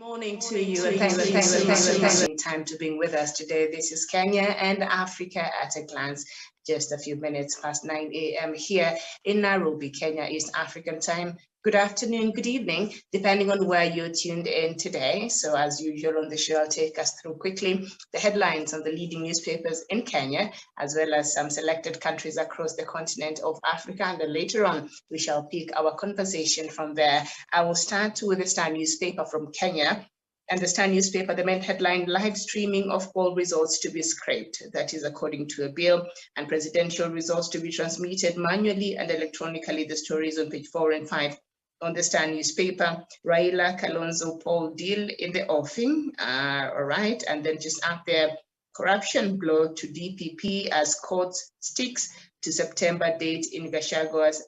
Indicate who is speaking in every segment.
Speaker 1: Morning to you, and thank you so much for taking time to be with us today. This is Kenya and Africa at a glance. Just a few minutes past 9 a.m. here in Nairobi, Kenya, East African time. Good afternoon, good evening, depending on where you're tuned in today. So as usual on the show, I'll take us through quickly the headlines on the leading newspapers in Kenya, as well as some selected countries across the continent of Africa. And then later on, we shall pick our conversation from there. I will start with the Star newspaper from Kenya. And the Star newspaper, the main headline, live streaming of poll results to be scraped. That is according to a bill, and presidential results to be transmitted manually and electronically. The story is on page 4 and 5 on the Star newspaper. Raila Kalonza poll deal in the offing. All right, and then just up there, corruption blow to DPP as court sticks to September date in Gachagwa's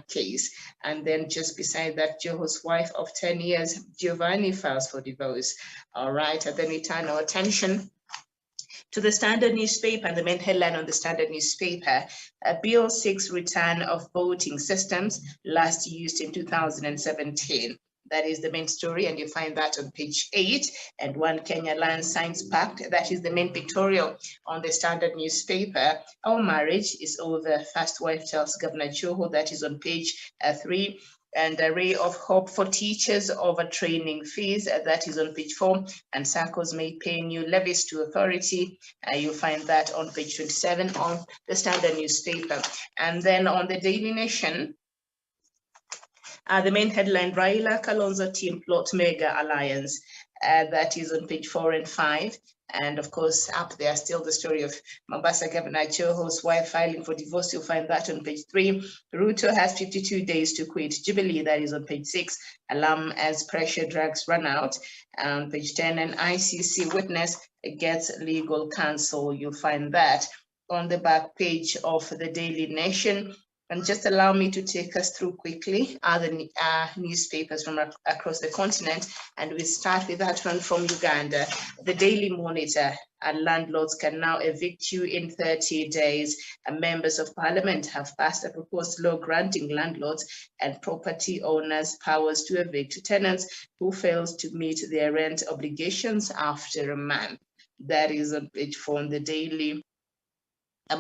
Speaker 1: case. And then just beside that, Joho's wife of 10 years, Giovanni, files for divorce. All right, and then we turn our attention to the Standard newspaper, and the main headline on the Standard newspaper, Bill 6 return of voting systems last used in 2017. That is the main story, and you find that on page 8. And One Kenya Land Science Pact, that is the main pictorial on the Standard newspaper. Our marriage is over, first wife tells Governor Joho, that is on page 3. And a ray of hope for teachers over training fees, that is on page 4. And SACCOs may pay new levies to authority. You'll find that on page 27 on the Standard newspaper. And then on the Daily Nation, the main headline, Raila Kalonza team plot mega alliance. That is on page 4 and 5. And of course, up there, still the story of Mombasa Governor Joho's wife filing for divorce. You'll find that on page 3. Ruto has 52 days to quit Jubilee. That is on page 6. Alarm as pressure drugs run out. On page 10, and ICC witness gets legal counsel. You'll find that on the back page of the Daily Nation. And just allow me to take us through quickly other newspapers from across the continent. And we start with that one from Uganda. The Daily Monitor, landlords can now evict you in 30 days. Members of Parliament have passed a proposed law granting landlords and property owners powers to evict tenants who fails to meet their rent obligations after a month. That is on page 4 on the Daily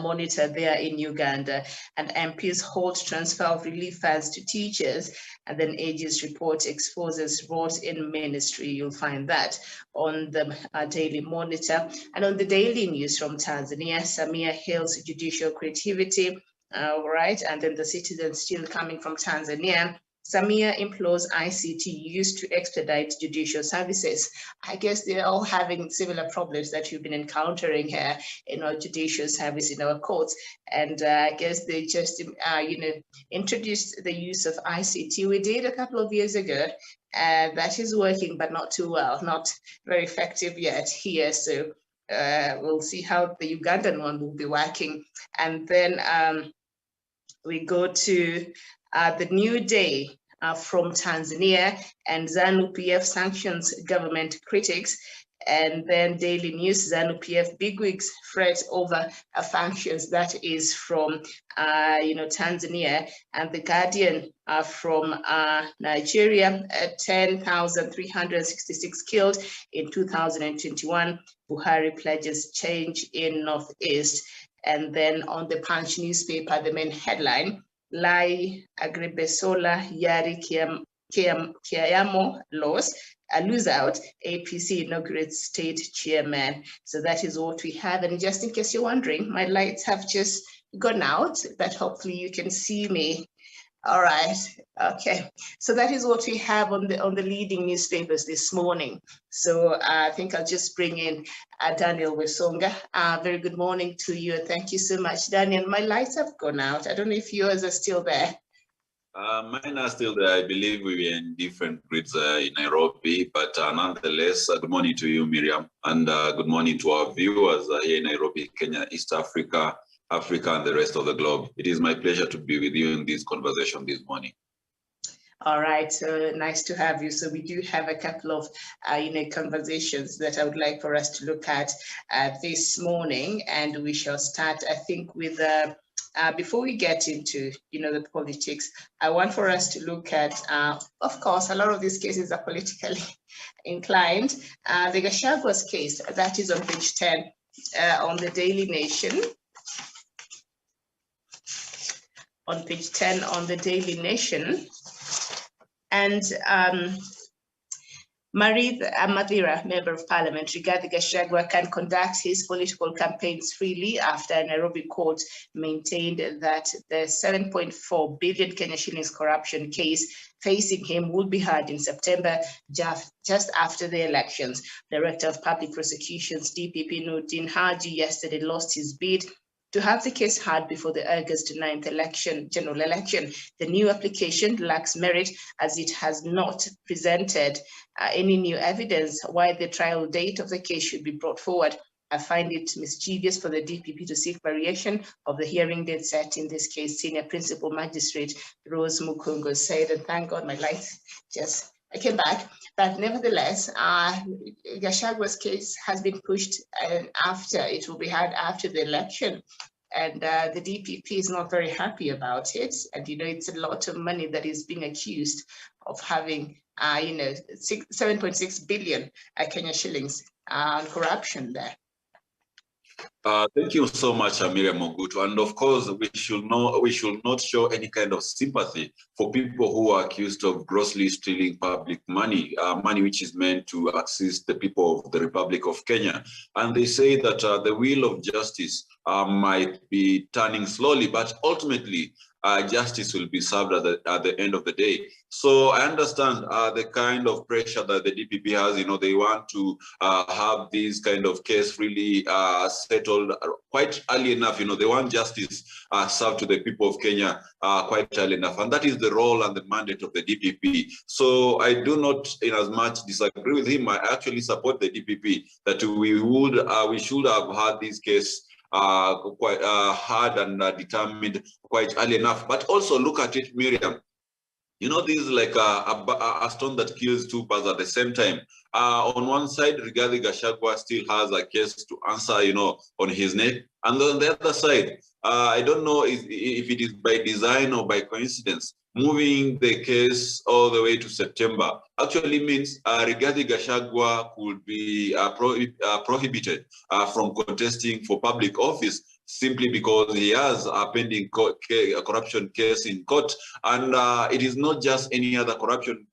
Speaker 1: Monitor there in Uganda. And MPs hold transfer of relief funds to teachers. And then Aegis report exposes rot in ministry. You'll find that on the Daily Monitor. And on the Daily News from Tanzania, Samia hails judicial creativity. All right, and then the Citizen still coming from Tanzania. Samia implores ICT used to expedite judicial services. I guess they're all having similar problems that you've been encountering here in our judicial service in our courts. And I guess they just, introduced the use of ICT. We did a couple of years ago. That is working, but not too well, not very effective yet here. So we'll see how the Ugandan one will be working. And then we go to the New Day from Tanzania, and ZANU-PF sanctions government critics. And then Daily News, ZANU-PF bigwigs fret over functions. That is from Tanzania. And The Guardian from Nigeria, 10,366 killed in 2021. Buhari pledges change in Northeast. And then on the Punch newspaper, the main headline, Lai Agribesola Yari Kiayamo lose out, APC inaugurates state chairman. So that is what we have. And just in case you're wondering, my lights have just gone out, but hopefully you can see me. All right, okay. So that is what we have on the leading newspapers this morning. So I think I'll just bring in Daniel Wesonga. Very good morning to you. Thank you so much, Daniel. My lights have gone out. I don't know if yours are still there.
Speaker 2: Mine are still there. I believe we were in different grids in Nairobi, but nonetheless, good morning to you, Miriam, and good morning to our viewers here in Nairobi, Kenya, East Africa, and the rest of the globe. It is my pleasure to be with you in this conversation this morning.
Speaker 1: All right, so nice to have you. So we do have a couple of conversations that I would like for us to look at this morning, and we shall start, I think, with before we get into, the politics, I want for us to look at, of course, a lot of these cases are politically inclined. The Gachagwa's case, that is on page 10 on the Daily Nation. On page 10 on the Daily Nation. And Marith Mathira, Member of Parliament, Rigathi Gachagua can conduct his political campaigns freely after a Nairobi court maintained that the 7.4 billion Kenya shillings corruption case facing him will be heard in September, just after the elections. Director of Public Prosecutions, DPP Nurdin Haji, yesterday lost his bid to have the case heard before the August 9th general election. The new application lacks merit as it has not presented any new evidence why the trial date of the case should be brought forward. I find it mischievous for the DPP to seek variation of the hearing date set in this case, Senior Principal Magistrate Rose Mukungo said, and thank God my lights I came back. But nevertheless, Gachagwa's case has been pushed after, it will be heard after the election. And the DPP is not very happy about it. And, it's a lot of money that is being accused of having, 7.6 billion Kenya shillings on corruption there.
Speaker 2: Thank you so much, Miriam Mogutu. And of course, we should not show any kind of sympathy for people who are accused of grossly stealing public money, money which is meant to assist the people of the Republic of Kenya. And they say that the wheel of justice might be turning slowly, but ultimately justice will be served at the end of the day. So I understand the kind of pressure that the DPP has. They want to have this kind of case really settled quite early enough. They want justice served to the people of Kenya quite early enough. And that is the role and the mandate of the DPP. So I do not in as much disagree with him. I actually support the DPP that we should have had this case quite hard and determined quite early enough. But also look at it, Miriam. This is like a stone that kills two birds at the same time. On one side, Rigathi Gachagua still has a case to answer, on his neck. And on the other side, I don't know if it is by design or by coincidence, moving the case all the way to September actually means Rigathi Gachagua could be prohibited from contesting for public office simply because he has a pending corruption case in court. And it is not just any other corruption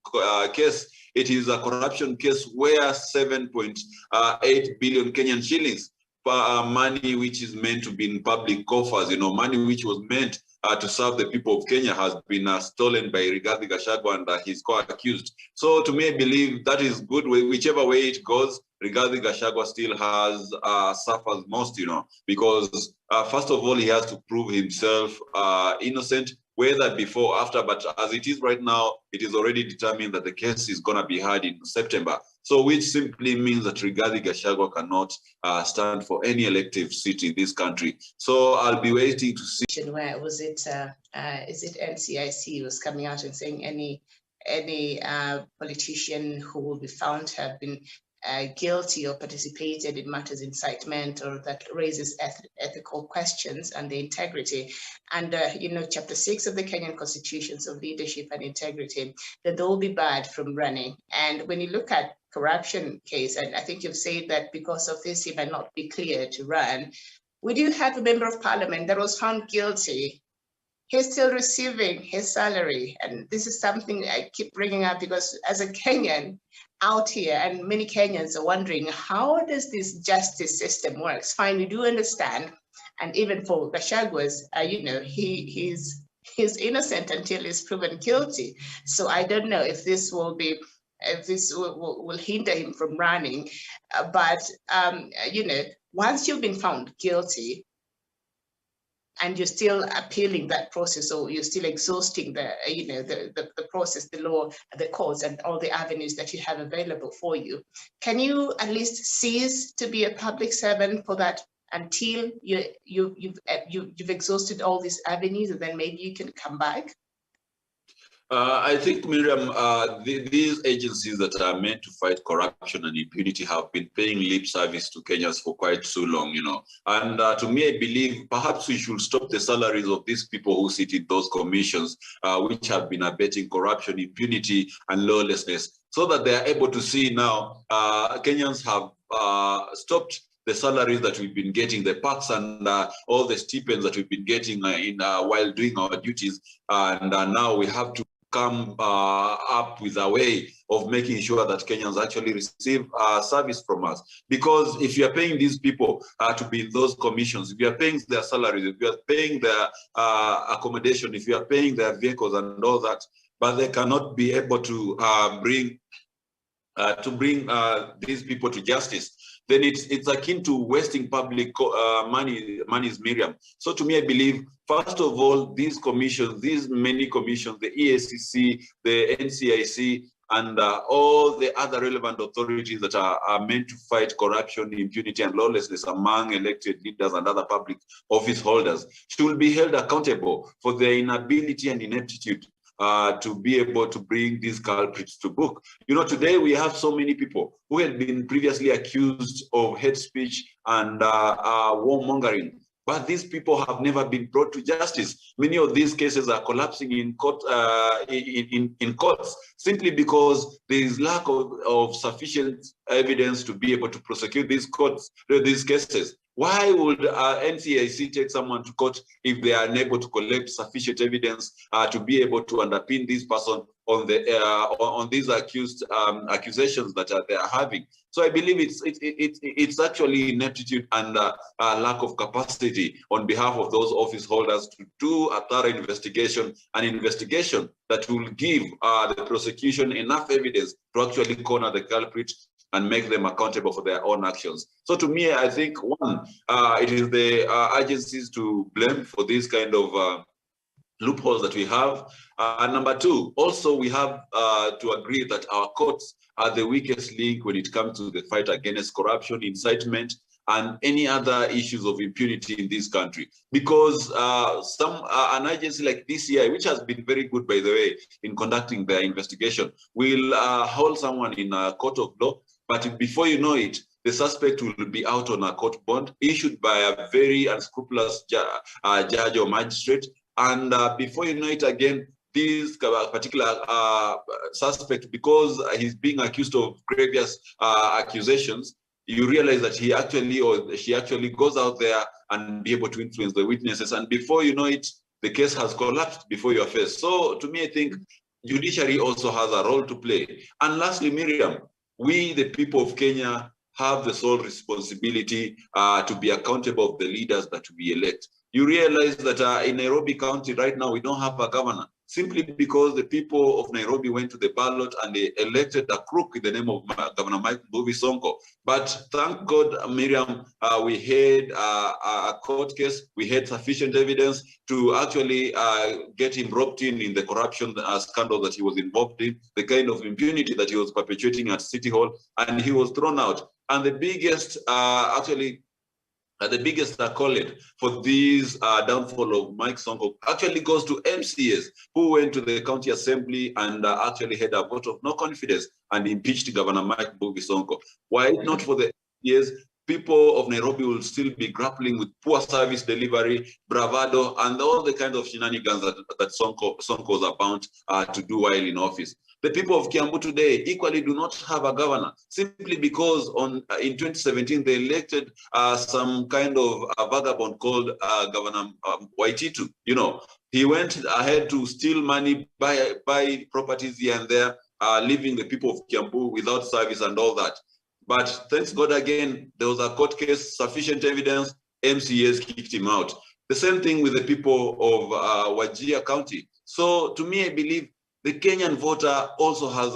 Speaker 2: case. It is a corruption case where 7.8 billion Kenyan shillings money which is meant to be in public coffers, money which was meant to serve the people of Kenya has been stolen by Rigathi Gachagua and his co-accused. So to me, I believe that is good. Whichever way it goes, Rigathi Gachagua still has suffers most, because first of all, he has to prove himself innocent, whether before or after, but as it is right now, it is already determined that the case is going to be heard in September. So which simply means that Rigathi Gachagua cannot stand for any elective seat in this country. So I'll be waiting to see.
Speaker 1: Where was it? Is it NCIC was coming out and saying any politician who will be found to have been guilty or participated in matters incitement or that raises ethical questions and the integrity under chapter 6 of the Kenyan Constitutions of leadership and integrity, that they will be barred from running. And when you look at corruption case, and I think you've said that because of this he might not be clear to run, we do have a member of parliament that was found guilty. He's still receiving his salary. And this is something I keep bringing up because as a Kenyan out here, and many Kenyans are wondering, how does this justice system works? Fine, we do understand. And even for Gachagua's, he's innocent until he's proven guilty. So I don't know if this will be, if this will hinder him from running. But once you've been found guilty, and you're still appealing that process, or you're still exhausting the process, the law, the courts, and all the avenues that you have available for you, can you at least cease to be a public servant for that until you've exhausted all these avenues, and then maybe you can come back?
Speaker 2: I think, Miriam, these agencies that are meant to fight corruption and impunity have been paying lip service to Kenyans for quite so long, And to me, I believe perhaps we should stop the salaries of these people who sit in those commissions, which have been abetting corruption, impunity, and lawlessness, so that they are able to see now Kenyans have stopped the salaries that we've been getting, the perks and all the stipends that we've been getting while doing our duties. And now we have to come up with a way of making sure that Kenyans actually receive service from us. Because if you are paying these people to be in those commissions, if you are paying their salaries, if you are paying their accommodation, if you are paying their vehicles and all that, but they cannot be able to bring these people to justice, then it's akin to wasting public money, Miriam. So to me, I believe, first of all, these commissions, these many commissions, the EACC, the NCIC, and all the other relevant authorities that are meant to fight corruption, impunity, and lawlessness among elected leaders and other public office holders should be held accountable for their inability and ineptitude to be able to bring these culprits to book. Today we have so many people who had been previously accused of hate speech and warmongering, but these people have never been brought to justice. Many of these cases are collapsing in court, in courts, simply because there is lack of sufficient evidence to be able to prosecute these cases. Why would NCIC take someone to court if they are unable to collect sufficient evidence to be able to underpin this person on these accusations that they are having? So I believe it's actually ineptitude and lack of capacity on behalf of those office holders to do a thorough investigation, an investigation that will give the prosecution enough evidence to actually corner the culprit and make them accountable for their own actions. So to me, I think, one, it is the agencies to blame for this kind of loopholes that we have. Number two, also we have to agree that our courts are the weakest link when it comes to the fight against corruption, incitement, and any other issues of impunity in this country. Because an agency like DCI, which has been very good, by the way, in conducting their investigation, will hold someone in a court of law, but before you know it, the suspect will be out on a court bond issued by a very unscrupulous judge or magistrate. And before you know it again, this particular suspect, because he's being accused of grievous accusations, you realize that he actually or she actually goes out there and be able to influence the witnesses. And before you know it, the case has collapsed before your face. So to me, I think judiciary also has a role to play. And lastly, Miriam, we, the people of Kenya, have the sole responsibility to be accountable of the leaders that we elect. You realize that in Nairobi County right now, we don't have a governor, simply because the people of Nairobi went to the ballot and they elected a crook in the name of Governor Mike Mbuvi Sonko. But thank God, Miriam, we had a court case. We had sufficient evidence to actually get him roped in the corruption scandal that he was involved in, the kind of impunity that he was perpetuating at City Hall, and he was thrown out. And the biggest, the biggest accolade for this downfall of Mike Sonko actually goes to MCAs who went to the county assembly and actually had a vote of no confidence and impeached Governor Mike Mbuvi Sonko. Why not for the MCAs, people of Nairobi will still be grappling with poor service delivery, bravado, and all the kind of shenanigans that Sonko was about to do while in office. The people of Kiambu today equally do not have a governor, simply because in 2017 they elected some kind of a vagabond called Governor Waititu. You know, he went ahead to steal money, buy properties here and there, leaving the people of Kiambu without service and all that. But thanks God again, there was a court case, sufficient evidence, MCAs kicked him out. The same thing with the people of Wajir County. So to me, I believe the Kenyan voter also has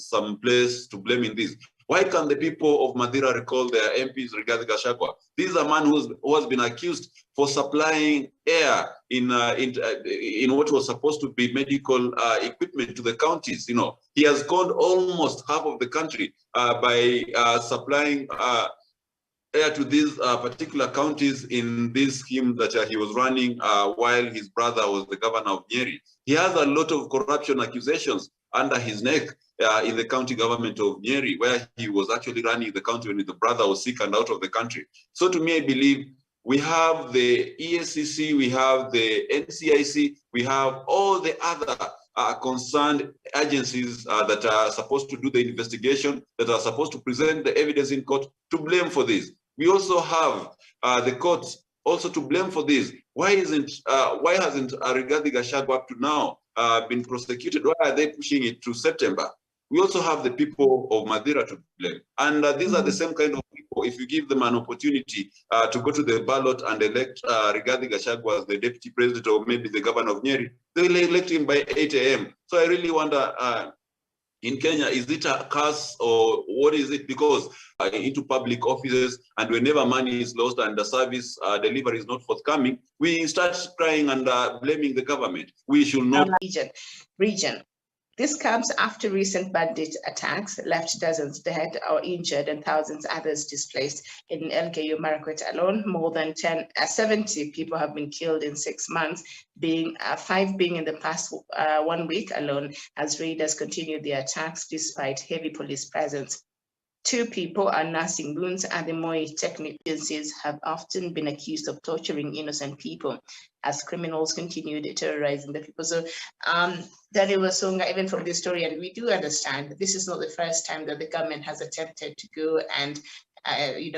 Speaker 2: some place to blame in this. Why can't the people of Madira recall their MPs Rigathi Gachagua? This is a man who has been accused for supplying air in what was supposed to be medical equipment to the counties. You know, he has conned almost half of the country by supplying heir to these particular counties in this scheme that he was running while his brother was the governor of Nyeri. He has a lot of corruption accusations under his neck in the county government of Nyeri, where he was actually running the county when the brother was sick and out of the country. So to me, I believe we have the ESCC, we have the NCIC, we have all the other concerned agencies that are supposed to do the investigation, that are supposed to present the evidence in court, to blame for this. We also have the courts also to blame for this. Why hasn't Rigathi Gachagua up to now been prosecuted? Why are they pushing it to September? We also have the people of Madeira to blame. And these are the same kind of people. If you give them an opportunity to go to the ballot and elect Rigathi Gachagua as the deputy president or maybe the governor of Nyeri, they will elect him by 8 a.m. So I really wonder, in Kenya, is it a curse or what is it? Because into public offices, and whenever money is lost and the service delivery is not forthcoming, we start crying and blaming the government. We should not.
Speaker 1: Region. This comes after recent bandit attacks left dozens dead or injured and thousands others displaced. In Elgeyo Marakwet alone, more than 70 people have been killed in 6 months, 5 being in the past 1 week alone, as raiders continued their attacks despite heavy police presence. 2 people are nursing wounds, and the Moi technical agencies have often been accused of torturing innocent people as criminals continued terrorizing the people. So, Daniel Wasonga, even from this story, and we do understand this is not the first time that the government has attempted to go and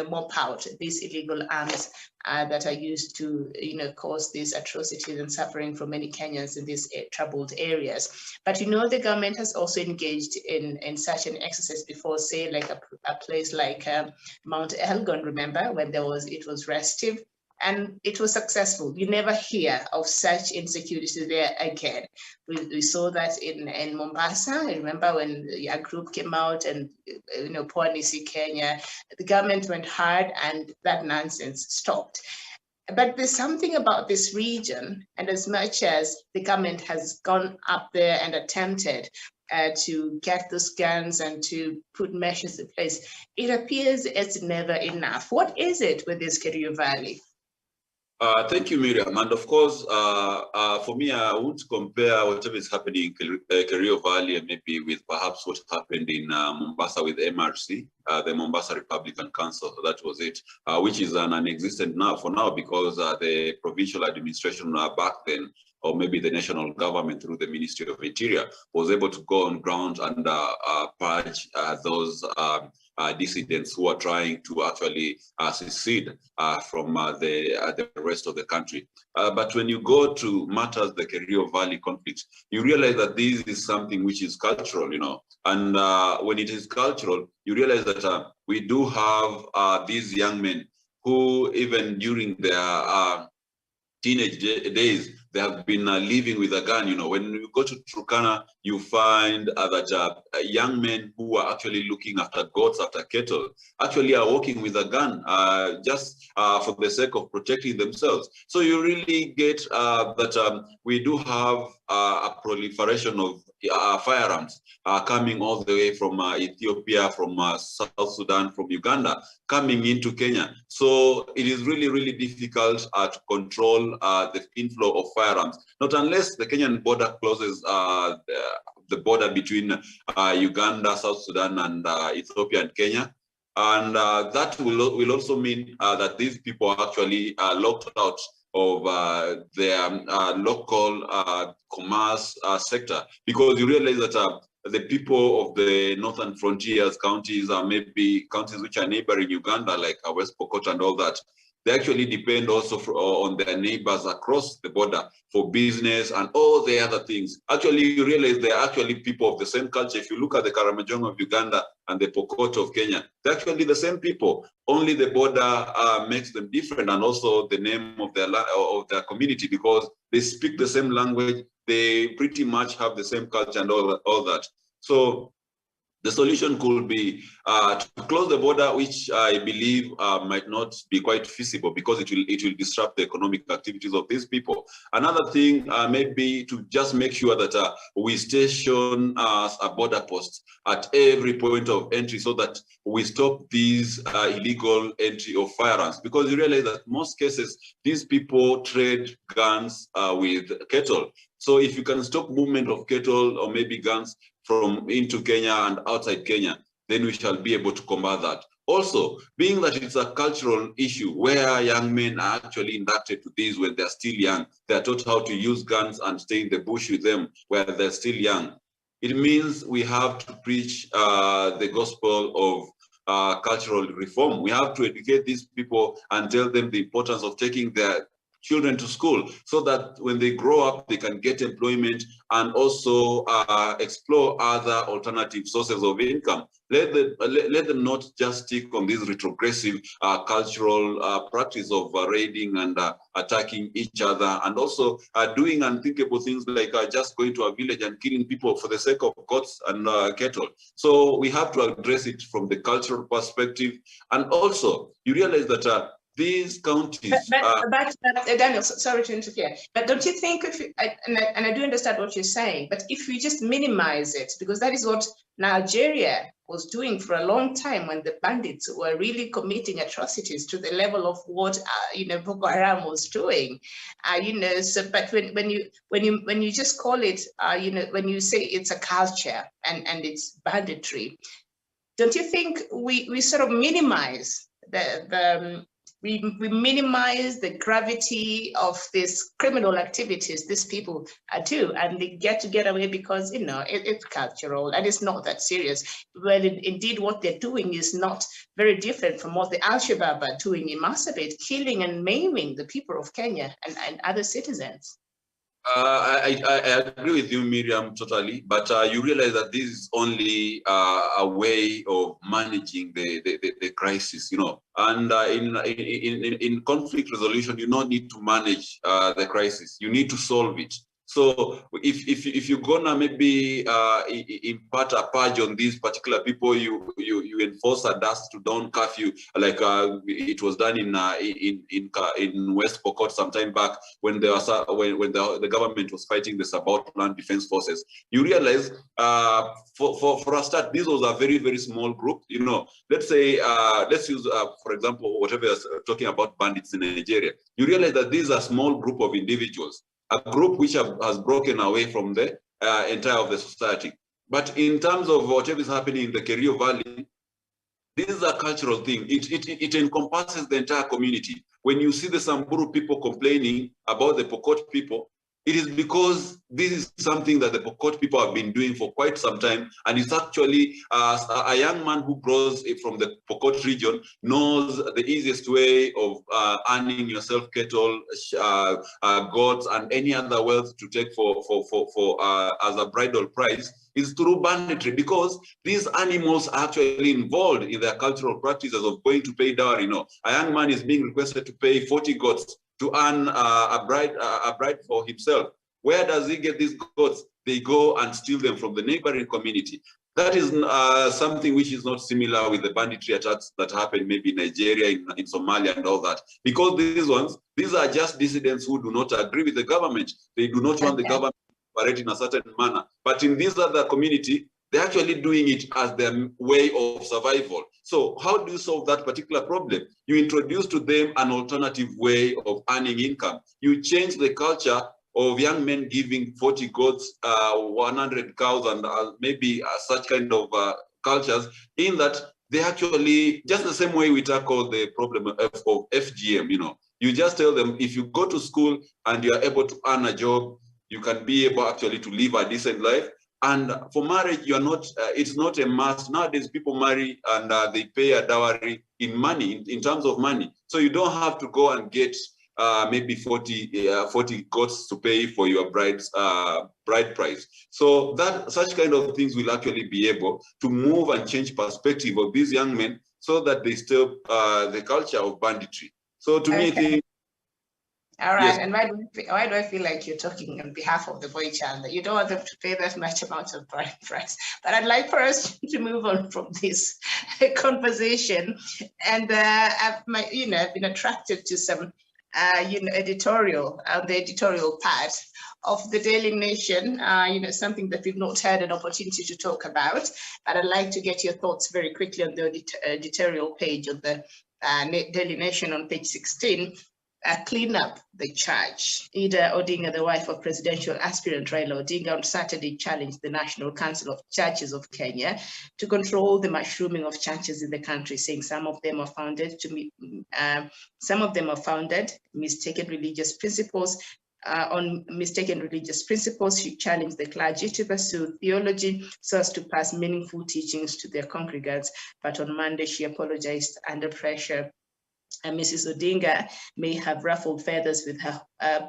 Speaker 1: mop out these illegal arms that are used to cause these atrocities and suffering for many Kenyans in these troubled areas. But the government has also engaged in such an exercise before, say like a place like Mount Elgon, remember, when it was restive, and it was successful. You never hear of such insecurity there again. We saw that in Mombasa. I remember when a group came out and, Pwani, Kenya, the government went hard and that nonsense stopped. But there's something about this region, and as much as the government has gone up there and attempted to get those guns and to put measures in place, it appears it's never enough. What is it with this Kerio Valley?
Speaker 2: Thank you, Miriam. And of course, for me, I would compare whatever is happening in Kerio Valley maybe with perhaps what happened in Mombasa with MRC, the Mombasa Republican Council. That was it, which is non-existent now for now because the provincial administration back then, or maybe the national government through the Ministry of Interior, was able to go on ground and purge those dissidents who are trying to actually secede from the rest of the country. But when you go to matters the Kerio Valley conflict, you realize that this is something which is cultural, and when it is cultural, you realize that we do have these young men who, even during their teenage days, they have been living with a gun. When you go to Turkana, you find that young men who are actually looking after goats, after cattle, actually are walking with a gun just for the sake of protecting themselves. So you really get that we do have a proliferation of firearms coming all the way from Ethiopia, from South Sudan, from Uganda, coming into Kenya. So it is really, really difficult to control the inflow of firearms, not unless the Kenyan border closes the border between Uganda, South Sudan, and Ethiopia and Kenya. And that will also mean that these people are actually locked out of their local commerce sector, because you realize that the people of the northern frontiers counties are maybe counties which are neighboring Uganda, like West Pokot and all that. They actually depend also on their neighbors across the border for business and all the other things. Actually, you realize they're actually people of the same culture. If you look at the Karamojong of Uganda and the Pokot of Kenya, they're actually the same people. Only the border makes them different, and also the name of their community, because they speak the same language. They pretty much have the same culture and all that. So The solution could be to close the border, which I believe might not be quite feasible because it will disrupt the economic activities of these people. Another thing may be to just make sure that we station a border post at every point of entry so that we stop these illegal entry of firearms, because you realize that most cases, these people trade guns with cattle. So if you can stop movement of cattle or maybe guns from into Kenya and outside Kenya, then we shall be able to combat that. Also, being that it's a cultural issue where young men are actually inducted to this when they're still young, they're taught how to use guns and stay in the bush with them where they're still young. It means we have to preach the gospel of cultural reform. We have to educate these people and tell them the importance of taking their children to school so that when they grow up, they can get employment and also explore other alternative sources of income. Let them not just stick on this retrogressive cultural practice of raiding and attacking each other, and also doing unthinkable things like just going to a village and killing people for the sake of goats and cattle. So we have to address it from the cultural perspective. And also, you realize that these counties.
Speaker 1: But Daniel, sorry to interfere, but don't you think, and I do understand what you're saying, but if we just minimize it, because that is what Nigeria was doing for a long time when the bandits were really committing atrocities to the level of what Boko Haram was doing, So, but when you just call it, when you say it's a culture and it's banditry, don't you think we sort of minimize we minimize the gravity of these criminal activities these people do, and they get away because it's cultural and it's not that serious. Well, indeed, what they're doing is not very different from what the Al-Shabaab are doing in Marsabit, killing and maiming the people of Kenya and other citizens.
Speaker 2: I agree with you, Miriam, totally. But you realize that this is only a way of managing the crisis, And in conflict resolution, you don't need to manage the crisis. You need to solve it. So if you're gonna maybe impart a purge on these particular people, you enforce a dusk to dawn curfew, like it was done in West Pokot some time back when there was when the government was fighting the Subaltern Defense Forces. You realize for a start, this was a very, very small group. Let's say let's use for example whatever is talking about bandits in Nigeria. You realize that these are a small group of individuals, a group which has broken away from the entire of the society. But in terms of whatever is happening in the Kerio Valley, this is a cultural thing. It encompasses the entire community. When you see the Samburu people complaining about the Pokot people, it is because this is something that the Pokot people have been doing for quite some time. And it's actually a young man who grows from the Pokot region knows the easiest way of earning yourself cattle, goats, and any other wealth to take for as a bridal price is through banditry, because these animals are actually involved in their cultural practices of going to pay dowry. A young man is being requested to pay 40 goats to earn a bride for himself. Where does he get these goats? They go and steal them from the neighboring community. That is something which is not similar with the banditry attacks that happen maybe in Nigeria, in Somalia and all that. Because these are just dissidents who do not agree with the government. They do not want the government to operate in a certain manner. But in this other community, they're actually doing it as their way of survival. So how do you solve that particular problem? You introduce to them an alternative way of earning income. You change the culture of young men giving 40 goats, 100 cows, and maybe such kind of cultures, in that they actually, just the same way we tackle the problem of FGM, you just tell them, if you go to school and you are able to earn a job, you can be able actually to live a decent life. And for marriage, you are not. It's not a must. Nowadays, people marry and they pay a dowry in money, in terms of money. So you don't have to go and get maybe 40 goats to pay for your bride price. So such kind of things will actually be able to move and change perspective of these young men, so that they stop the culture of banditry. So to me, I think
Speaker 1: All right,
Speaker 2: Yes.
Speaker 1: and why do I feel like you're talking on behalf of the boy child? That you don't want them to pay that much amount of price. But I'd like for us to move on from this conversation. And I've been attracted to some editorial the editorial part of the Daily Nation. Something that we've not had an opportunity to talk about. But I'd like to get your thoughts very quickly on the editorial page of the Daily Nation on page 16. Clean up the church. Ida Odinga, the wife of presidential aspirant Raila Odinga, on Saturday challenged the National Council of Churches of Kenya to control the mushrooming of churches in the country, saying some of them are founded mistaken religious principles. On mistaken religious principles, she challenged the clergy to pursue theology so as to pass meaningful teachings to their congregants. But on Monday, she apologized under pressure. Mrs. Odinga may have ruffled feathers with her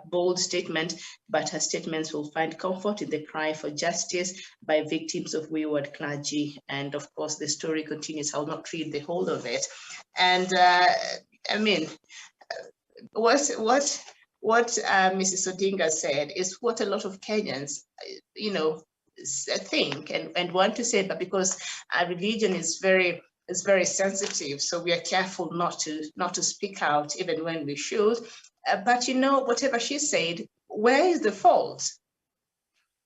Speaker 1: bold statement, but her statements will find comfort in the cry for justice by victims of wayward clergy. And of course, the story continues. I'll not read the whole of it. And what Mrs. Odinga said is what a lot of Kenyans, think and want to say, but because religion is very sensitive, so we are careful not to speak out even when we should. But whatever she said, where is the fault?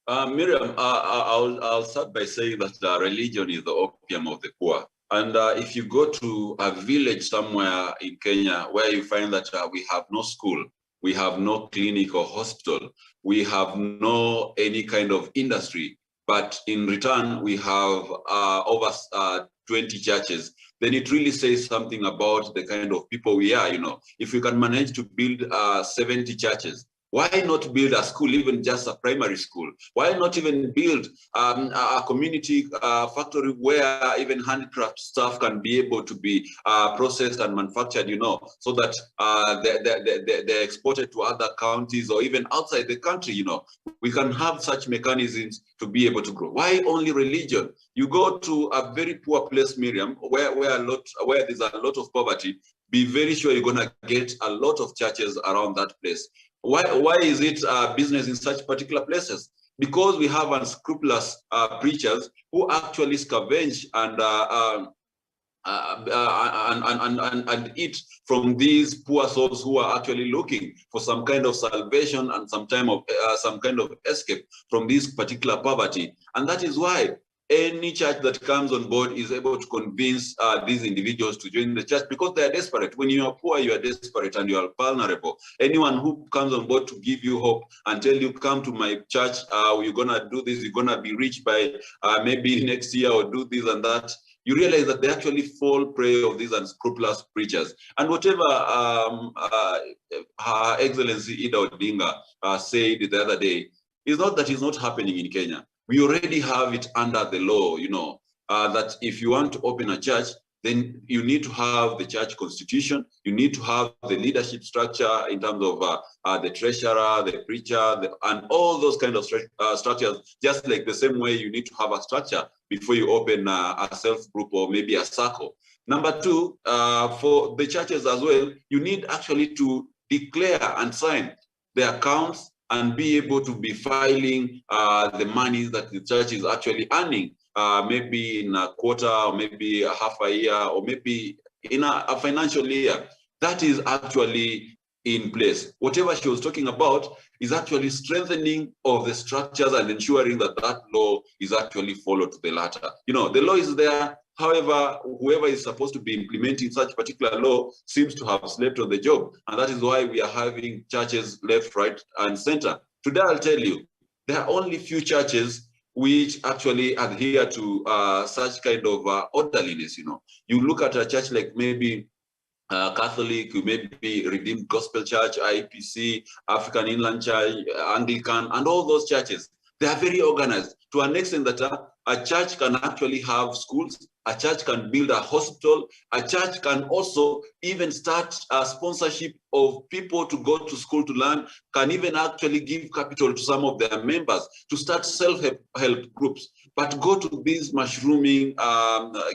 Speaker 2: Miriam, I'll start by saying that religion is the opium of the poor. And if you go to a village somewhere in Kenya where you find that we have no school, we have no clinic or hospital, we have no any kind of industry, but in return we have over 20 churches, then it really says something about the kind of people we are. If we can manage to build 70 churches, why not build a school, even just a primary school? Why not even build a community factory where even handcraft stuff can be able to be processed and manufactured, so that they're exported to other counties or even outside the country, We can have such mechanisms to be able to grow. Why only religion? You go to a very poor place, Miriam, where there's a lot of poverty, be very sure you're gonna get a lot of churches around that place. Why is it business in such particular places? Because we have unscrupulous preachers who actually scavenge and eat from these poor souls who are actually looking for some kind of salvation and some kind of escape from this particular poverty. And that is why any church that comes on board is able to convince these individuals to join the church, because they are desperate. When you are poor, you are desperate and you are vulnerable. Anyone who comes on board to give you hope and tell you, come to my church, you're gonna do this, you're gonna be rich by maybe next year, or do this and that, you realize that they actually fall prey of these unscrupulous preachers. And whatever Her Excellency Ida Odinga said the other day, is not that it's not happening in Kenya. We already have it under the law, that if you want to open a church, then you need to have the church constitution. You need to have the leadership structure in terms of the treasurer, the preacher, and all those kind of structures, just like the same way you need to have a structure before you open a self-group or maybe a circle. Number two, for the churches as well, you need actually to declare and sign the accounts and be able to be filing the money that the church is actually earning, maybe in a quarter, or maybe a half a year, or maybe in a financial year. That is actually in place. Whatever she was talking about is actually strengthening of the structures and ensuring that that law is actually followed to the letter. The law is there. However, whoever is supposed to be implementing such particular law seems to have slept on the job. And that is why we are having churches left, right, and center. Today, I'll tell you, there are only few churches which actually adhere to such kind of orderliness. You look at a church like maybe Catholic, maybe Redeemed Gospel Church, IPC, African Inland Church, Anglican, and all those churches. They are very organized to an extent that a church can actually have schools, a church can build a hospital, a church can also even start a sponsorship of people to go to school to learn, can even actually give capital to some of their members to start self-help groups. But go to these mushrooming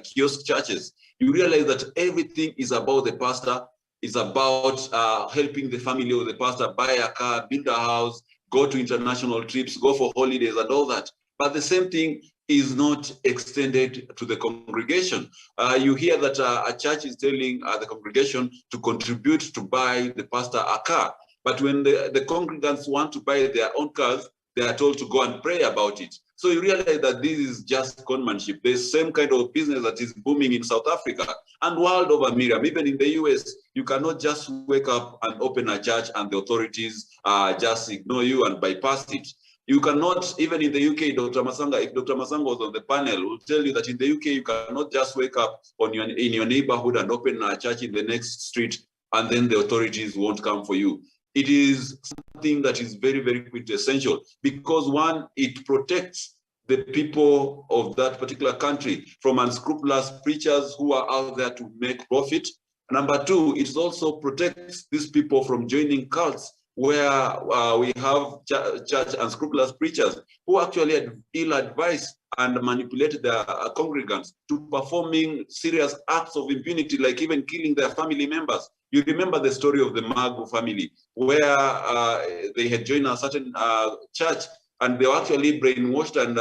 Speaker 2: kiosk churches, you realize that everything is about the pastor. It's about helping the family of the pastor buy a car, build a house, go to international trips, go for holidays and all that. But the same thing is not extended to the congregation. You hear that a church is telling the congregation to contribute to buy the pastor a car. But when the congregants want to buy their own cars, they are told to go and pray about it. So you realize that this is just conmanship. The same kind of business that is booming in South Africa and world over, Miriam. Even in the US, you cannot just wake up and open a church and the authorities just ignore you and bypass it. You cannot, even in the UK, Dr. Masanga, if Dr. Masanga was on the panel, will tell you that in the UK, you cannot just wake up in your neighborhood and open a church in the next street and then the authorities won't come for you. It is something that is very, very quintessential because one, it protects the people of that particular country from unscrupulous preachers who are out there to make profit. Number two, it also protects these people from joining cults where we have church unscrupulous preachers who actually had ill advice and manipulated their congregants to performing serious acts of impunity, like even killing their family members. You remember the story of the Magu family, where they had joined a certain church and they were actually brainwashed and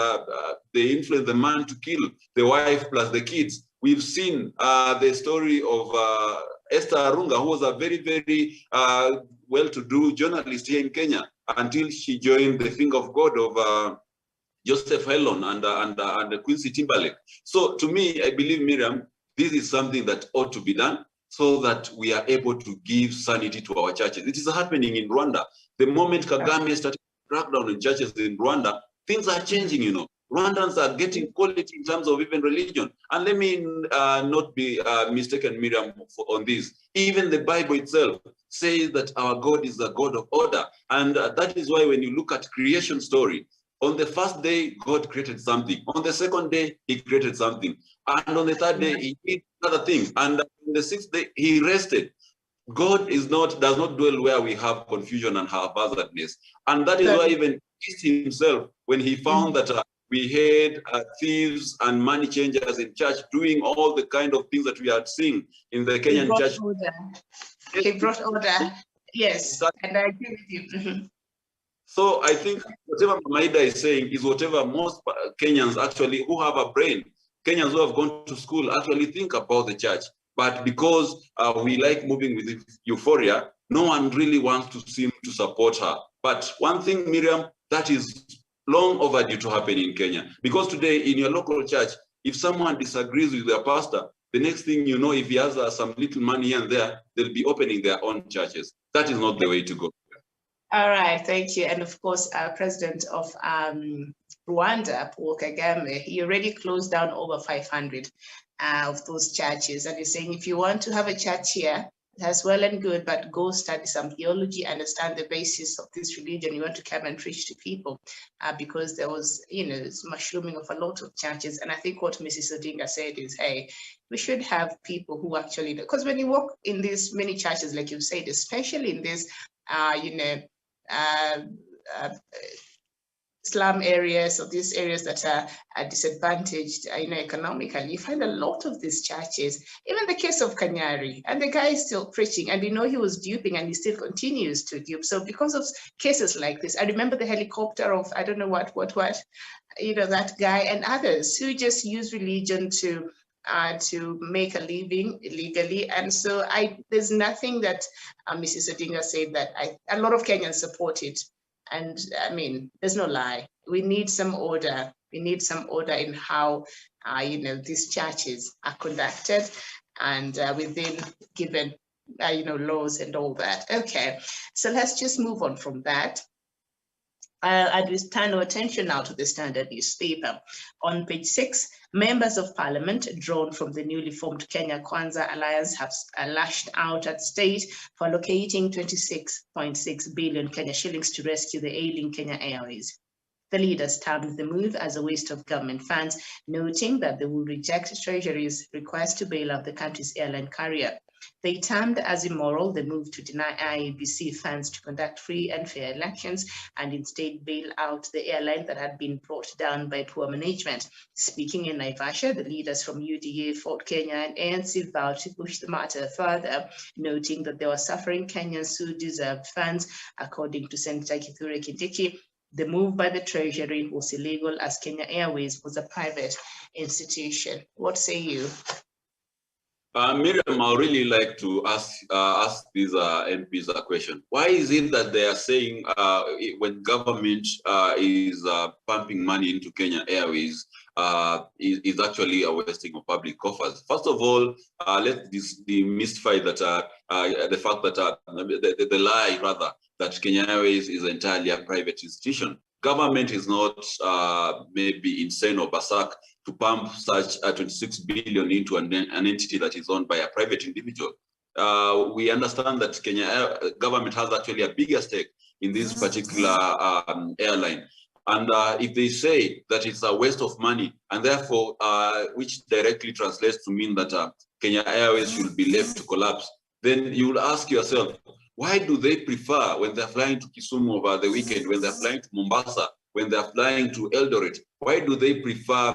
Speaker 2: they influenced the man to kill the wife plus the kids. We've seen the story of Esther Arunga, who was a very, very well-to-do journalist here in Kenya until she joined the Finger of God of Joseph Hellon and Quincy Timberlake. So to me, I believe, Miriam, this is something that ought to be done so that we are able to give sanity to our churches. It is happening in Rwanda. The moment Kagame started to crack down on churches in Rwanda, things are changing, you know. Rwandans are getting quality in terms of even religion. And let me not be mistaken, Miriam, on this. Even the Bible itself says that our God is a God of order. And that is why when you look at creation story, on the first day, God created something. On the second day, he created something. And on the third day, he did another thing. And on the sixth day, he rested. God does not dwell where we have confusion and haphazardness. And that is why even Christ himself, when he found that we had thieves and money changers in church doing all the kind of things that we are seeing in the Kenyan church.
Speaker 1: He brought order. Yes, exactly. And I agree with you.
Speaker 2: So I think whatever Maida is saying is whatever most Kenyans actually who have a brain, Kenyans who have gone to school actually think about the church. But because we like moving with euphoria, no one really wants to seem to support her. But one thing, Miriam, that is long overdue to happen in Kenya. Because today in your local church, if someone disagrees with their pastor, the next thing you know, if he has some little money here and there, they'll be opening their own churches. That is not the way to go.
Speaker 1: All right, thank you. And of course, President of Rwanda, Paul Kagame, he already closed down over 500 of those churches. And he's saying, if you want to have a church here, that's well and good, but go study some theology, understand the basis of this religion. You want to come and preach to people because there was, this mushrooming of a lot of churches. And I think what Mrs. Odinga said is, hey, we should have people who actually, because when you walk in these many churches, like you said, especially in this, slum areas or these areas that are disadvantaged, economically, you find a lot of these churches. Even the case of Kanyari, and the guy is still preaching, and he was duping, and he still continues to dupe. So because of cases like this, I remember the helicopter of I don't know what, that guy and others who just use religion to make a living illegally. And so there's nothing that Mrs. Odinga said that a lot of Kenyans support it. And I mean, there's no lie. We need some order. We need some order in how, these churches are conducted and within given, laws and all that. Okay, so let's just move on from that. I will turn our attention now to the Standard newspaper. On page 6, members of parliament drawn from the newly formed Kenya Kwanza Alliance have lashed out at state for allocating 26.6 billion Kenya shillings to rescue the ailing Kenya Airways. The leaders termed the move as a waste of government funds, noting that they will reject Treasury's request to bail out the country's airline carrier. They termed as immoral the move to deny IEBC funds to conduct free and fair elections and instead bail out the airline that had been brought down by poor management. Speaking in Naivasha, the leaders from UDA, Fort Kenya, and ANC vowed to push the matter further, noting that there were suffering Kenyans who deserved funds. According to Senator Kithure Kindiki, the move by the Treasury was illegal as Kenya Airways was a private institution. What say you?
Speaker 2: Miriam, I would really like to ask these MPs a question. Why is it that they are saying when government is pumping money into Kenya Airways is actually a wasting of public coffers? First of all, let's demystify that the fact that the lie rather that Kenya Airways is entirely a private institution. Government is not maybe insane or berserk to pump such 26 billion into an entity that is owned by a private individual. We understand that Kenya government has actually a bigger stake in this particular airline. And if they say that it's a waste of money, and therefore, which directly translates to mean that Kenya Airways should be left to collapse, then you will ask yourself, why do they prefer when they're flying to Kisumu over the weekend, when they're flying to Mombasa, when they're flying to Eldoret, why do they prefer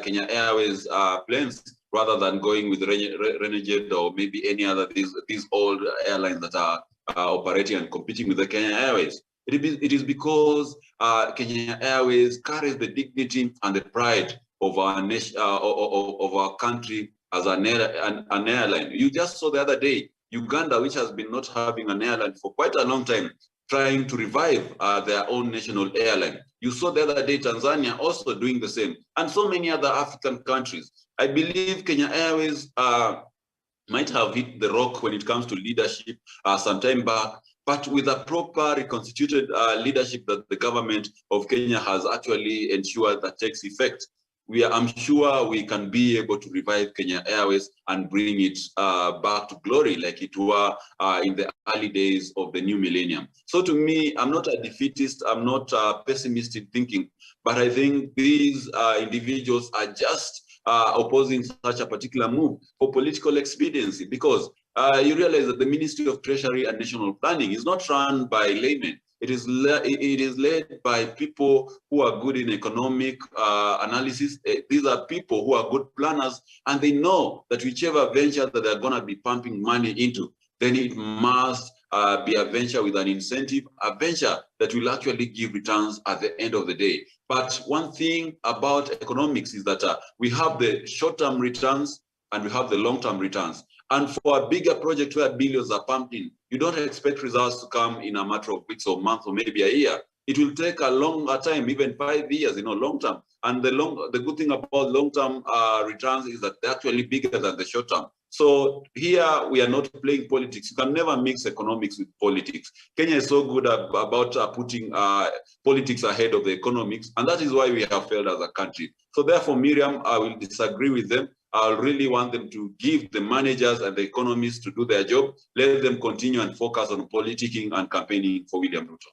Speaker 2: Kenya Airways planes rather than going with Renegade or maybe any other these old airlines that are operating and competing with the Kenya Airways? It is because Kenya Airways carries the dignity and the pride of our nation, of our country as an airline. You just saw the other day, Uganda, which has been not having an airline for quite a long time, trying to revive their own national airline. You saw the other day Tanzania also doing the same, and so many other African countries. I believe Kenya Airways might have hit the rock when it comes to leadership some time back, but with a proper reconstituted leadership that the government of Kenya has actually ensured that takes effect, I'm sure we can be able to revive Kenya Airways and bring it back to glory like it were in the early days of the new millennium. So to me, I'm not a defeatist, I'm not pessimistic thinking, but I think these individuals are just opposing such a particular move for political expediency, because you realize that the Ministry of Treasury and National Planning is not run by laymen. It is led by people who are good in economic analysis. These are people who are good planners, and they know that whichever venture that they're going to be pumping money into, then it must be a venture with an incentive, a venture that will actually give returns at the end of the day. But one thing about economics is that we have the short-term returns and we have the long-term returns. And for a bigger project where billions are pumped in, you don't expect results to come in a matter of weeks or months or maybe a year. It will take a longer time, even 5 years, long term. And the good thing about long-term returns is that they're actually bigger than the short term. So here we are not playing politics. You can never mix economics with politics. Kenya is so good about putting politics ahead of the economics, and that is why we have failed as a country. So therefore, Miriam, I will disagree with them. I really want them to give the managers and the economists to do their job. Let them continue and focus on politicking and campaigning for William Ruto.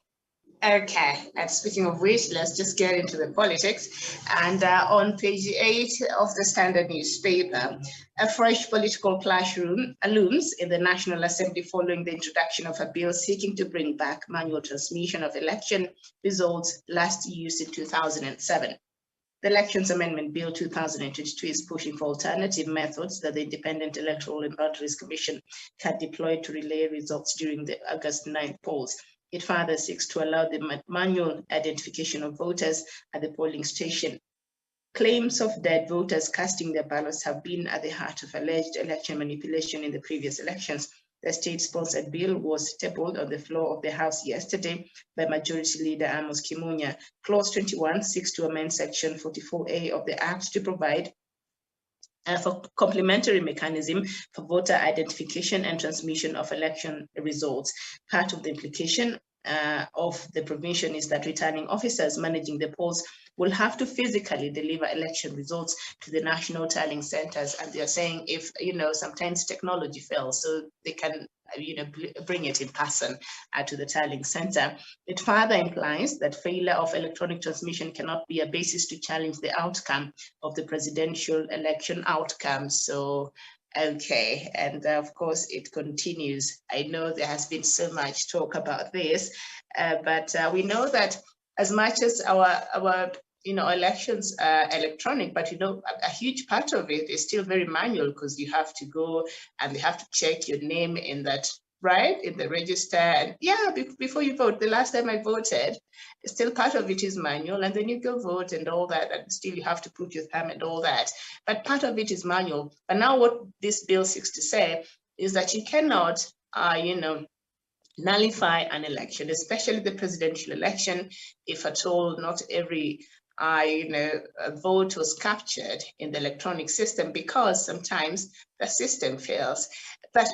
Speaker 1: Okay, and speaking of which, let's just get into the politics. And on page 8 of the Standard newspaper, a fresh political clash looms in the National Assembly following the introduction of a bill seeking to bring back manual transmission of election results last used in 2007. The Elections Amendment Bill 2022 is pushing for alternative methods that the Independent Electoral and Boundaries Commission had deployed to relay results during the August 9th polls. It further seeks to allow the manual identification of voters at the polling station. Claims of dead voters casting their ballots have been at the heart of alleged election manipulation in the previous elections. The state-sponsored bill was tabled on the floor of the House yesterday by Majority Leader Amos Kimunya. Clause 21 seeks to amend Section 44A of the Act to provide for complementary mechanism for voter identification and transmission of election results. Part of the implication of the provision is that returning officers managing the polls will have to physically deliver election results to the national tallying centers. And they're saying if, sometimes technology fails, so they can, bring it in person to the tallying center. It further implies that failure of electronic transmission cannot be a basis to challenge the outcome of the presidential election outcome. So Okay, and of course it continues. I know there has been so much talk about this, but we know that as much as our elections are electronic, but a huge part of it is still very manual, because you have to go and they have to check your name in that, right, in the register. And yeah, before you vote. The last time I voted, still part of it is manual, and then you go vote and all that, and still you have to put your thumb and all that. But part of it is manual. But now what this bill seeks to say is that you cannot, nullify an election, especially the presidential election, if at all not every a vote was captured in the electronic system, because sometimes the system fails. But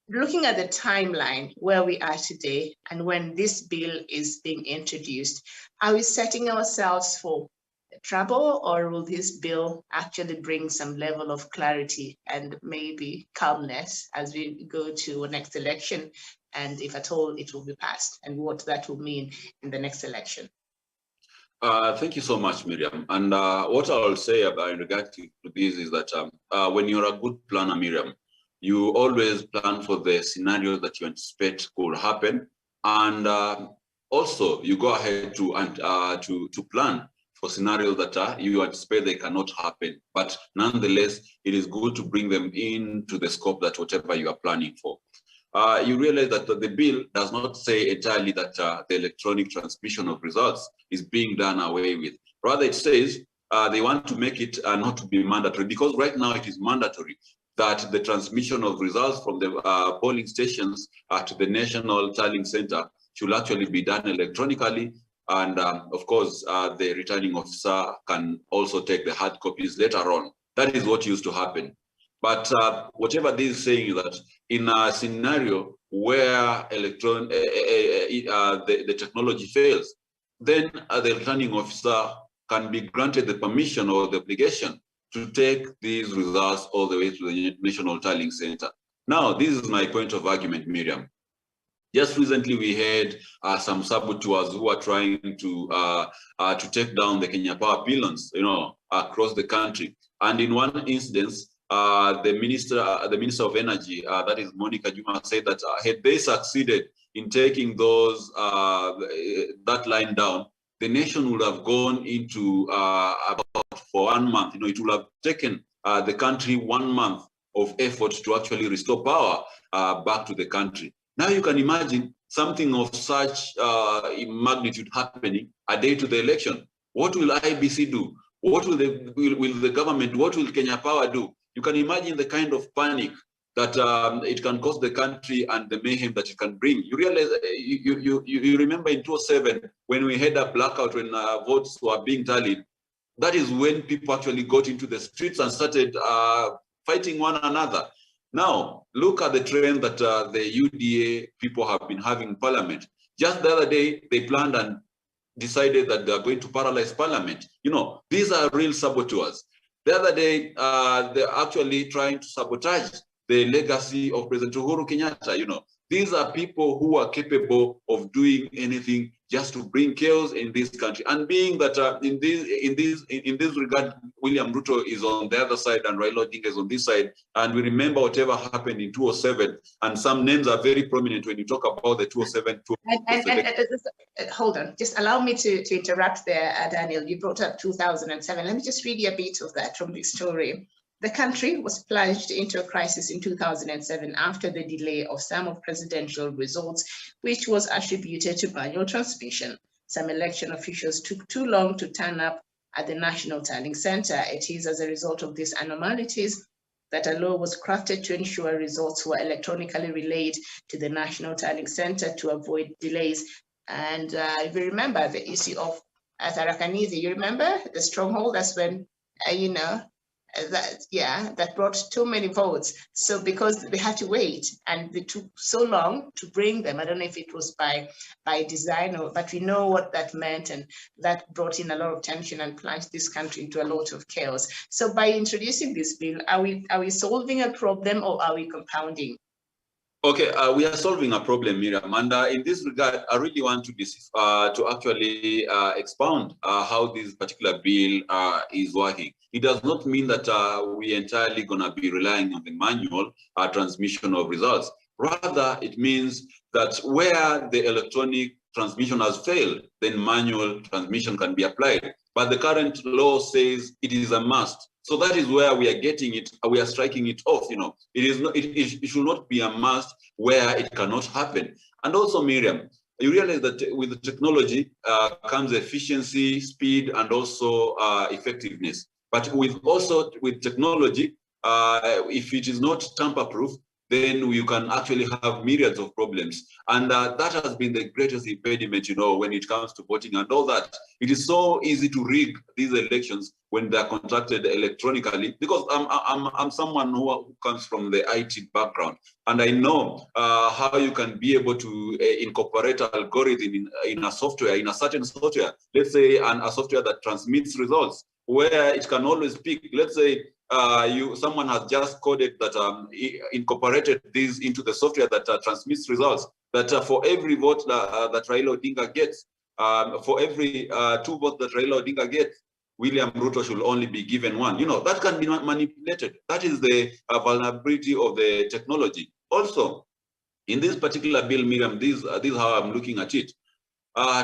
Speaker 1: looking at the timeline where we are today and when this bill is being introduced, are we setting ourselves for trouble, or will this bill actually bring some level of clarity and maybe calmness as we go to a next election, and if at all it will be passed, and what that will mean in the next election?
Speaker 2: Thank you so much, Miriam. And what I'll say about in regard to this is that when you're a good planner, Miriam, you always plan for the scenario that you anticipate could happen, and also you go ahead to plan for scenarios that you anticipate they cannot happen. But nonetheless, it is good to bring them into the scope that whatever you are planning for. You realize that the bill does not say entirely that the electronic transmission of results is being done away with. Rather, it says they want to make it not to be mandatory, because right now it is mandatory that the transmission of results from the polling stations to the National Tallying Center should actually be done electronically. And of course, the returning officer can also take the hard copies later on. That is what used to happen. But whatever this is saying is that in a scenario where the technology fails, then the returning officer can be granted the permission or the obligation to take these results all the way to the National Tallying Center. Now, this is my point of argument, Miriam. Just recently, we had some saboteurs who are trying to take down the Kenya Power pylons, across the country. And in one instance, the minister of energy, that is Monica Juma, said that had they succeeded in taking those that line down, the nation would have gone into about for 1 month. It would have taken the country 1 month of effort to actually restore power back to the country. Now you can imagine something of such magnitude happening a day to the election. What will IBC do? What will the government, what will Kenya Power do? You can imagine the kind of panic that it can cause the country and the mayhem that it can bring. You realize, you remember in 2007, when we had a blackout, when votes were being tallied, that is when people actually got into the streets and started fighting one another. Now, look at the trend that the UDA people have been having in parliament. Just the other day, they planned and decided that they are going to paralyze parliament. These are real saboteurs. The other day, they're actually trying to sabotage the legacy of President Uhuru Kenyatta. These are people who are capable of doing anything just to bring chaos in this country. And being that in this regard, William Ruto is on the other side and Raila Odinga is on this side, and we remember whatever happened in 2007, and some names are very prominent when you talk about the 2007.
Speaker 1: Hold on, just allow me to interrupt there, Daniel. You brought up 2007. Let me just read you a bit of that from the story. The country was plunged into a crisis in 2007 after the delay of some of presidential results, which was attributed to manual transmission. Some election officials took too long to turn up at the National Tallying Center. It is as a result of these anomalies that a law was crafted to ensure results were electronically relayed to the National Tallying Center to avoid delays. And if you remember the issue of Tharaka-Nithi, you remember the stronghold? That's when, that brought too many votes. So because we had to wait, and it took so long to bring them. I don't know if it was by design, but we know what that meant, and that brought in a lot of tension and plunged this country into a lot of chaos. So by introducing this bill, are we solving a problem, or are we compounding?
Speaker 2: Okay, we are solving a problem, Miriam, and in this regard, I really want to actually expound how this particular bill is working. It does not mean that we entirely gonna be relying on the manual transmission of results. Rather, it means that where the electronic transmission has failed, then manual transmission can be applied. But the current law says it is a must. So that is where we are getting it, we are striking it off, you know. It is not, it should not be a must where it cannot happen. And also, Miriam, you realize that with the technology comes efficiency, speed, and also effectiveness. But with technology, if it is not tamper-proof, then you can actually have myriads of problems. And that has been the greatest impediment, you know, when it comes to voting and all that. It is so easy to rig these elections when they're conducted electronically, because I'm someone who comes from the IT background, and I know how you can be able to incorporate an algorithm in a software, in a certain software, let's say a software that transmits results, where it can always pick, let's say, someone has just coded that incorporated this into the software that transmits results, that for every vote that Raila Odinga gets, for every 2 votes that Raila Odinga gets, William Ruto should only be given 1. You know, that can be manipulated. That is the vulnerability of the technology. Also, in this particular bill, Miriam, this is how I'm looking at it.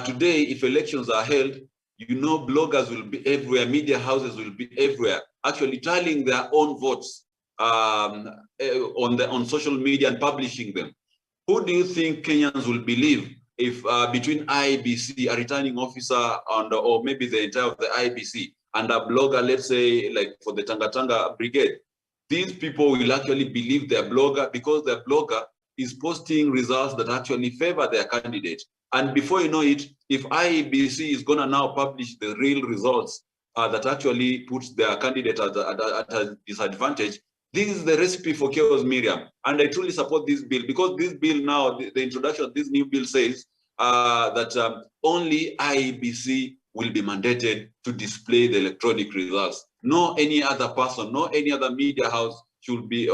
Speaker 2: Today, if elections are held, you know, bloggers will be everywhere, media houses will be everywhere, actually tallying their own votes on social media and publishing them. Who do you think Kenyans will believe if between IEBC, a returning officer, and or maybe the entire of the IEBC, and a blogger, let's say, like for the Tanga Brigade, these people will actually believe their blogger because their blogger is posting results that actually favor their candidate. And before you know it, if IEBC is going to now publish the real results that actually puts their candidate at a disadvantage, this is the recipe for chaos, Miriam. And I truly support this bill, because this bill now, the introduction of this new bill says that only IEBC will be mandated to display the electronic results. No any other person, no any other media house should be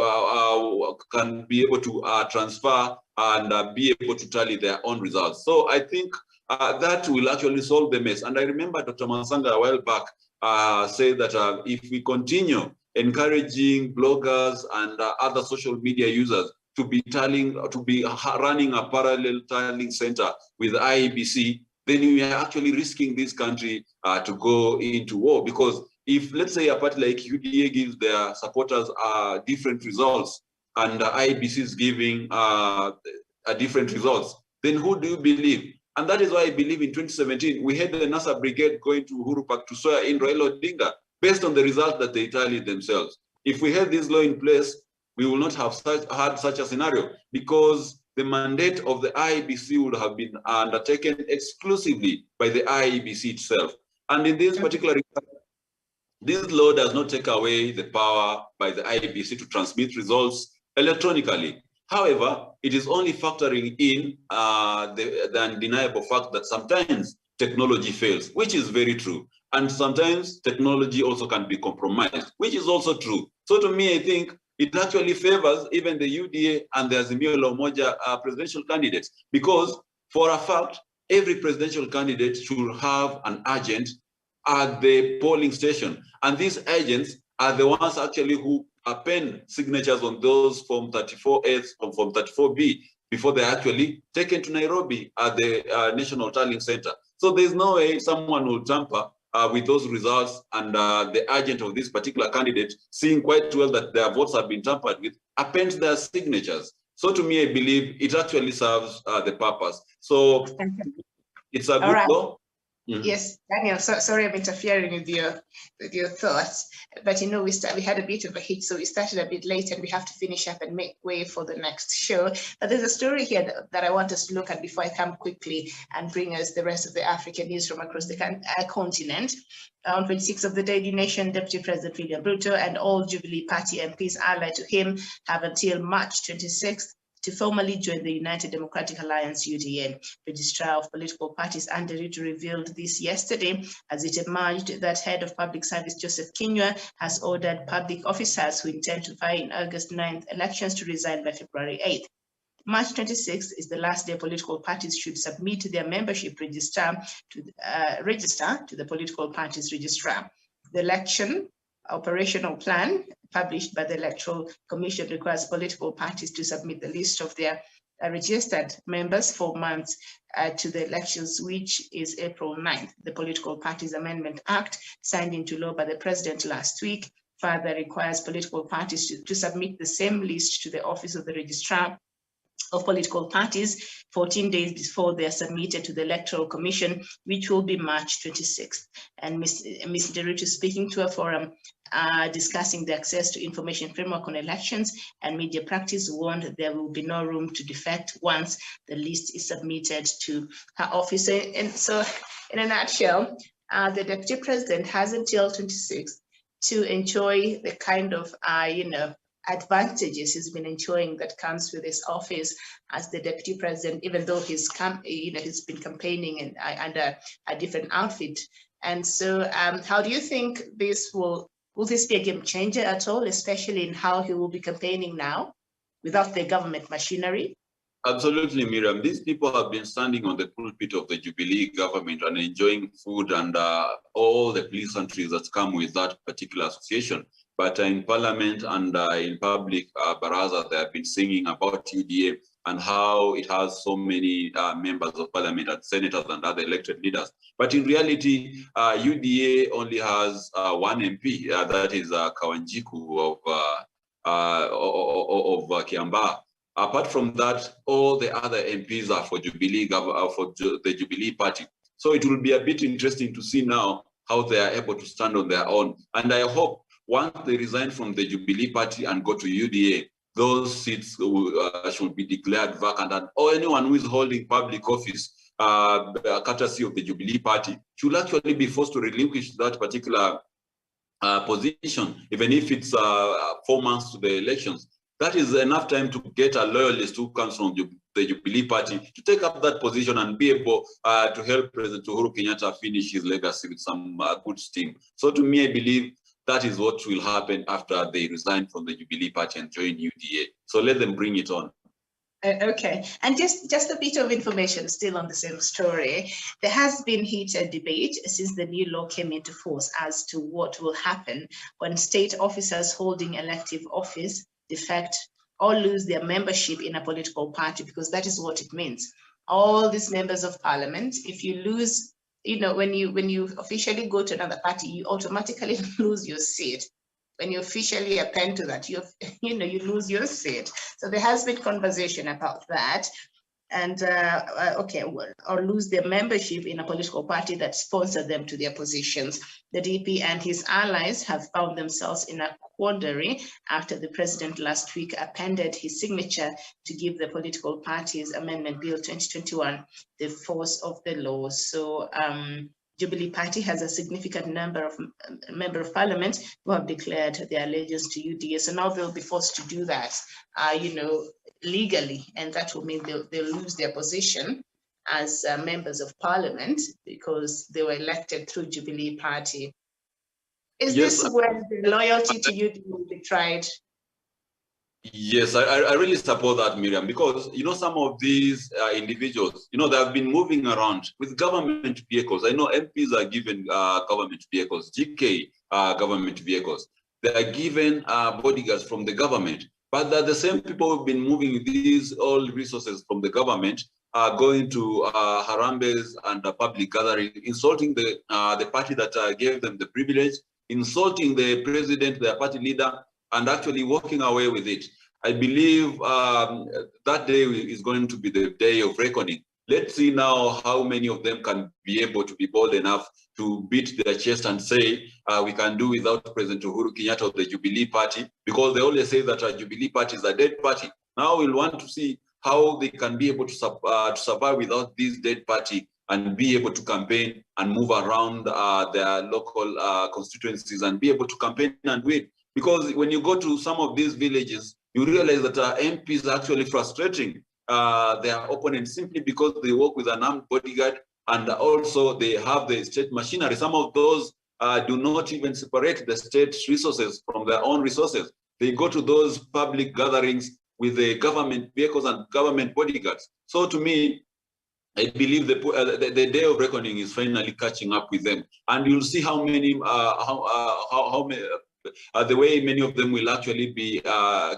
Speaker 2: can be able to transfer and be able to tally their own results. So I think that will actually solve the mess. And I remember Dr. Masanga a while back said that if we continue encouraging bloggers and other social media users to be running a parallel tallying center with IEBC, then we are actually risking this country to go into war. Because if, let's say, a party like UDA gives their supporters different results and IEBC is giving different results, then who do you believe? And that is why I believe in 2017, we had the NASA Brigade going to Uhuru Park to swear in Raila Odinga based on the results that they tallied themselves. If we had this law in place, we will not have had such a scenario, because the mandate of the IEBC would have been undertaken exclusively by the IEBC itself. And in this particular regard, this law does not take away the power by the IEBC to transmit results electronically. However, it is only factoring in the undeniable fact that sometimes technology fails, which is very true. And sometimes technology also can be compromised, which is also true. So to me, I think it actually favors even the UDA and the Azimio la Umoja presidential candidates, because for a fact, every presidential candidate should have an agent at the polling station. And these agents are the ones actually who append signatures on those Form 34A and Form 34B before they're actually taken to Nairobi at the National Tallying Center. So there's no way someone will tamper with those results, and the agent of this particular candidate, seeing quite well that their votes have been tampered with, appends their signatures. So to me, I believe it actually serves the purpose. So it's a good law.
Speaker 1: Mm-hmm. Yes, Daniel, sorry I'm interfering with your thoughts, but you know, we had a bit of a hit, so we started a bit late and we have to finish up and make way for the next show. But there's a story here that I want us to look at before I come quickly and bring us the rest of the African news from across the continent. On 26th of the Daily Nation, Deputy President William Ruto and all Jubilee Party MPs allied to him have until March 26th to formally join the United Democratic Alliance, UDA. Registrar of Political Parties Andy Ruto revealed this yesterday as it emerged that Head of Public Service Joseph Kinyua has ordered public officers who intend to vie in August 9th elections to resign by February 8th. March 26th is the last day political parties should submit their membership register to the political parties registrar. The election operational plan published by the Electoral Commission requires political parties to submit the list of their registered members 4 months to the elections, which is April 9th. The Political Parties Amendment Act, signed into law by the President last week, further requires political parties to submit the same list to the Office of the Registrar of Political Parties 14 days before they are submitted to the Electoral Commission, which will be March 26th. And Ms. Nderutu, speaking to a forum discussing the access to information framework on elections and media practice, warned there will be no room to defect once the list is submitted to her office. And so, in a nutshell, the Deputy President has until 26th to enjoy the kind of, advantages he's been enjoying that comes with his office as the Deputy President, even though he's been campaigning under a different outfit. And so, how do you think this will this be a game changer at all, especially in how he will be campaigning now without the government machinery?
Speaker 2: Absolutely, Miriam. These people have been standing on the pulpit of the Jubilee government and enjoying food and all the pleasantries that come with that particular association. But in Parliament and in public baraza, they have been singing about UDA and how it has so many members of Parliament and senators and other elected leaders. But in reality, UDA only has one MP, that is Kawanjiku of Kiambaa. Apart from that, all the other MPs are for Jubilee, for the Jubilee Party. So it will be a bit interesting to see now how they are able to stand on their own. And I hope once they resign from the Jubilee Party and go to UDA, those seats should be declared vacant, or anyone who is holding public office, courtesy of the Jubilee Party, should actually be forced to relinquish that particular position, even if it's 4 months to the elections. That is enough time to get a loyalist who comes from the Jubilee Party to take up that position and be able to help President Uhuru Kenyatta finish his legacy with some good steam. So to me, I believe that is what will happen after they resign from the Jubilee Party and join UDA. So let them bring it on.
Speaker 1: Okay, and just a bit of information still on the same story. There has been heated debate since the new law came into force as to what will happen when state officers holding elective office defect or lose their membership in a political party, because that is what it means. All these members of Parliament, if you lose, when you officially go to another party, you automatically lose your seat. When you officially append to that, you lose your seat. So there has been conversation about that, and or lose their membership in a political party that sponsored them to their positions. The DP and his allies have found themselves in a quandary after the president last week appended his signature to give the political parties Amendment Bill 2021 the force of the law. So Jubilee Party has a significant number of members of Parliament who have declared their allegiance to UDA. So now they'll be forced to do that, legally, and that will mean they'll lose their position as members of Parliament because they were elected through Jubilee Party. Is this where the loyalty to UDA will be tried?
Speaker 2: Yes, I really support that, Miriam, because, some of these individuals, they have been moving around with government vehicles. I know MPs are given government vehicles, GK government vehicles. They are given bodyguards from the government, but they're the same people who've been moving these all resources from the government, going to harambes and public gatherings, insulting the party that gave them the privilege, insulting the president, their party leader, and actually walking away with it. I believe that day is going to be the day of reckoning. Let's see now how many of them can be able to be bold enough to beat their chest and say, we can do without President Uhuru Kenyatta of the Jubilee Party, because they always say that our Jubilee Party is a dead party. Now we'll want to see how they can be able to survive without this dead party and be able to campaign and move around their local constituencies and be able to campaign and win. Because when you go to some of these villages, you realize that MPs are actually frustrating their opponents simply because they work with an armed bodyguard, and also they have the state machinery. Some of those do not even separate the state resources from their own resources. They go to those public gatherings with the government vehicles and government bodyguards. So to me, I believe the day of reckoning is finally catching up with them, and you'll see how many, the way many of them will actually be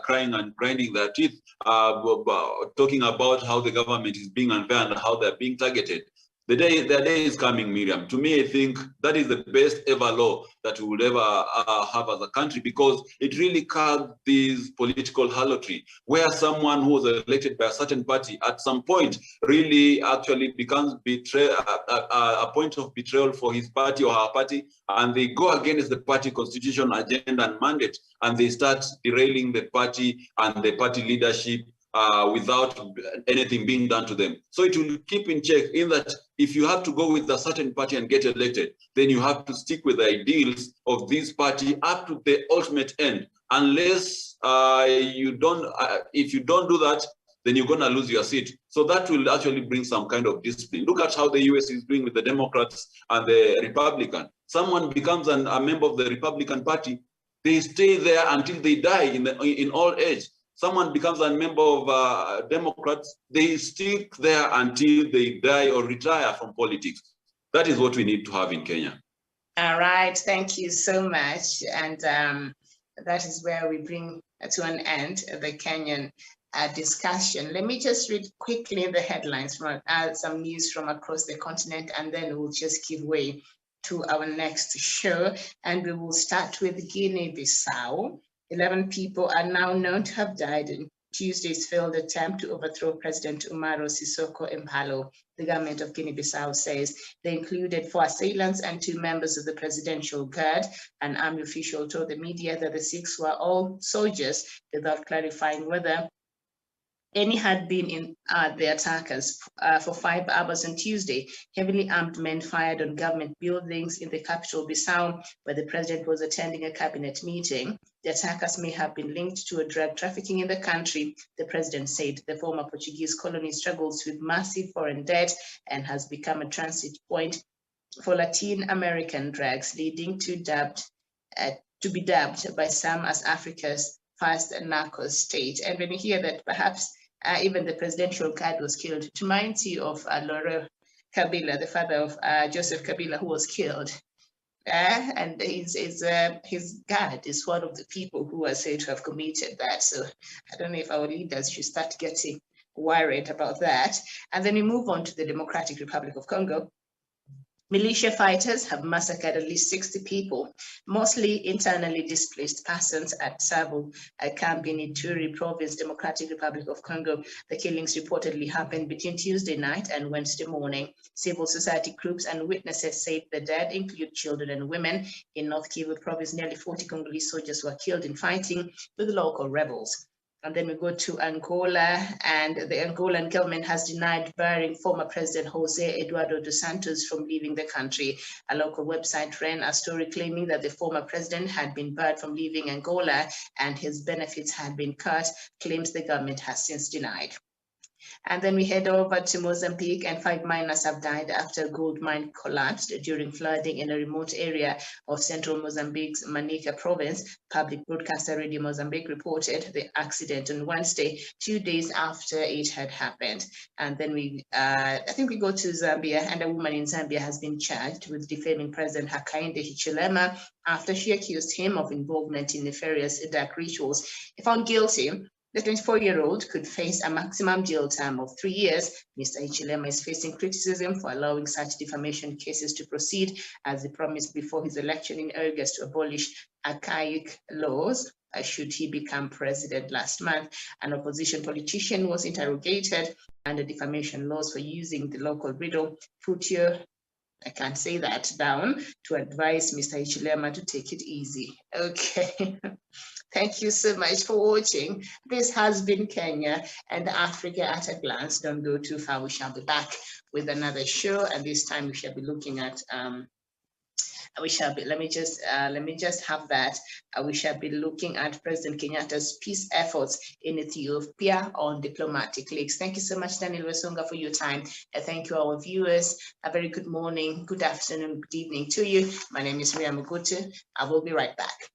Speaker 2: crying and grinding their teeth, talking about how the government is being unfair and how they're being targeted. The day is coming, Miriam. To me, I think that is the best ever law that we would ever have as a country, because it really curbs this political harlotry, where someone who was elected by a certain party at some point really actually becomes a point of betrayal for his party or her party, and they go against the party constitution, agenda, and mandate, and they start derailing the party and the party leadership without anything being done to them. So it will keep in check, in that if you have to go with a certain party and get elected, then you have to stick with the ideals of this party up to the ultimate end. Unless if you don't do that, then you're going to lose your seat. So that will actually bring some kind of discipline. Look at how the US is doing with the Democrats and the Republican. Someone becomes a member of the Republican Party, they stay there until they die in old age. Someone becomes a member of Democrats, they stick there until they die or retire from politics. That is what we need to have in Kenya.
Speaker 1: All right, thank you so much. And that is where we bring to an end the Kenyan discussion. Let me just read quickly the headlines from some news from across the continent, and then we'll just give way to our next show. And we will start with Guinea-Bissau. 11 people are now known to have died in Tuesday's failed attempt to overthrow President Umaro Sissoco Embalo. The government of Guinea-Bissau says they included 4 assailants and 2 members of the presidential guard. An army official told the media that the 6 were all soldiers, without clarifying whether any had been in the attackers. For 5 hours on Tuesday, heavily armed men fired on government buildings in the capital Bissau, where the president was attending a cabinet meeting. The attackers may have been linked to a drug trafficking in the country, the president said. The former Portuguese colony struggles with massive foreign debt and has become a transit point for Latin American drugs, leading to be dubbed by some as Africa's first narco state. And when you hear that perhaps even the presidential guard was killed, it reminds you of Laurent Kabila, the father of Joseph Kabila, who was killed. And his guard is one of the people who are said to have committed that. So I don't know if our leaders should start getting worried about that. And then we move on to the Democratic Republic of Congo. Militia fighters have massacred at least 60 people, mostly internally displaced persons at Savo, a camp in Ituri Province, Democratic Republic of Congo. The killings reportedly happened between Tuesday night and Wednesday morning. Civil society groups and witnesses said the dead include children and women. In North Kivu Province, nearly 40 Congolese soldiers were killed in fighting with local rebels. And then we go to Angola, and the Angolan government has denied barring former President Jose Eduardo dos Santos from leaving the country. A local website ran a story claiming that the former president had been barred from leaving Angola and his benefits had been cut, claims the government has since denied. And then we head over to Mozambique, and 5 miners have died after a gold mine collapsed during flooding in a remote area of central Mozambique's Manica province. Public broadcaster Radio Mozambique reported the accident on Wednesday, 2 days after it had happened. And then I think we go to Zambia, and a woman in Zambia has been charged with defaming President Hakainde Hichilema after she accused him of involvement in nefarious dark rituals. If found guilty, the 24-year-old could face a maximum jail term of 3 years. Mr. Hichilema is facing criticism for allowing such defamation cases to proceed, as he promised before his election in August to abolish archaic laws should he become president last month. An opposition politician was interrogated under defamation laws for using the local riddle, "Put your," I can't say that, down, to advise Mr. Hichilema to take it easy. Okay. Thank you so much for watching. This has been Kenya and Africa at a glance. Don't go too far. We shall be back with another show, and this time we shall be looking at let me just have that. We shall be looking at President Kenyatta's peace efforts in Ethiopia on diplomatic leaks. Thank you so much, Daniel Wesonga, for your time. And thank you, our viewers. A very good morning, good afternoon, good evening to you. My name is Miriam Mugutu. I will be right back.